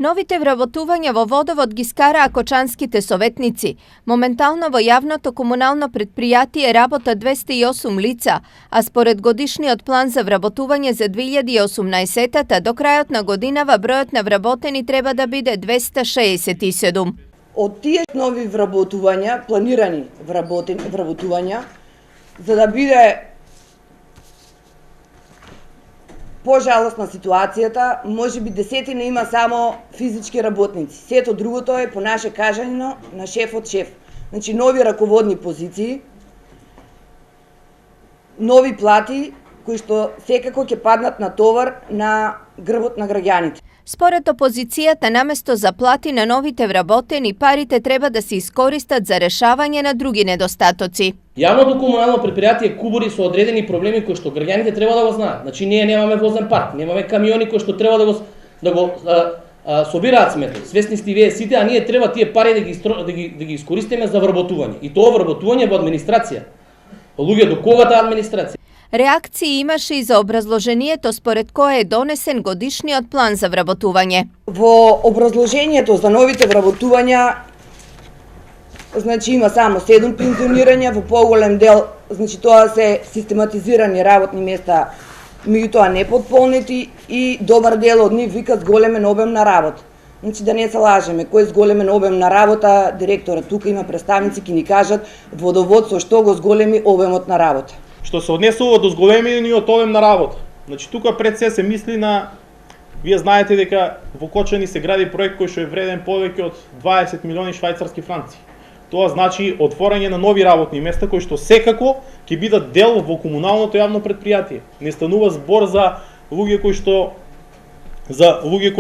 Новите вработувања во водовод ги скараа кочанските советници. Моментално во јавното комунално предпријатие работа 208 лица, а според годишниот план за вработување за 2018 до крајот на годинава бројот на вработени треба да биде 267. Од тие нови вработувања, планирани вработувања, за да биде пожалосна ситуацијата, може би десетина има само физички работници. Сето другото е по наше кажано на шеф од шеф. Значи нови раководни позиции, нови плати кои што секако ќе паднат на товар на грбот на граѓаните. Според опозицијата, наместо за плати на новите вработени, парите треба да се искористат за решавање на други недостатоци. Јавното комунално предпријатие кубури со одредени проблеми кои што граѓаните треба да го знаат. Значи ние немаме возен парк, немаме камиони кои што треба да го собираат сметот. Свесни сте вие сите, а ние треба тие пари да ги искористиме за вработување. И тоа вработување во администрација. Луѓе до кога таа администрација? Реакции имаше и за образложението според кое е донесен годишниот план за вработување. Во образложението за новите вработувања, значи има само 7 пензионирања, во поголем дел, значи тоа се систематизирани работни места, меѓутоа непотполнети и добар дел од нив викат зголемен обем на работа. Значи да не се лажеме, кој зголемен обем на работа, директорот тука има представници ќе ни кажат водоводство што го зголеми обемот на работа. Што се однесува до зголемениот обем на работа. Значи тука пред се мисли на, вие знаете дека во Кочани се гради проект кој што е вреден повеќе од 20 милиони швајцарски франци. Тоа значи отворање на нови работни места кои што секако ќе бидат дел во комуналното јавно предпријатие. Не станува збор за луѓе кои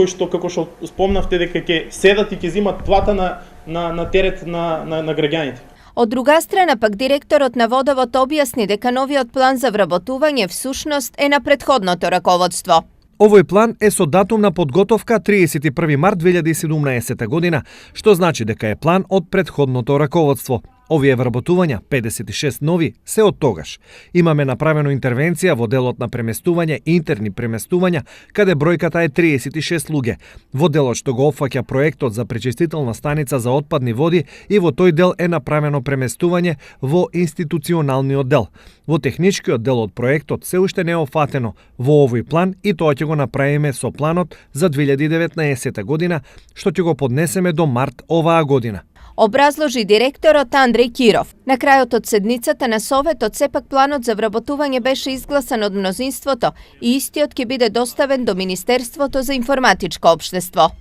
што како што спомнавте дека ќе седат и ќе земат плата на терет на граѓаните. Од друга страна пак директорот на водовод објасни дека новиот план за вработување всушност е на претходното раководство. Овој план е со датум на подготовка 31 март 2017 година, што значи дека е план од претходното раководство. Овие вработувања, 56 нови, се од тогаш. Имаме направено интервенција во делот на преместување, интерни преместувања, каде бројката е 36 луѓе. Во делот што го опфаќа проектот за пречистителна станица за отпадни води и во тој дел е направено преместување во институционалниот дел. Во техничкиот дел од проектот се уште не е офатено во овој план и тоа ќе го направиме со планот за 2019 година, што ќе го поднесеме до март оваа година. Образложи директорот Андреј Киров. На крајот од седницата на Советот сепак планот за вработување беше изгласан од мнозинството и истиот ќе биде доставен до Министерството за информатичко општество.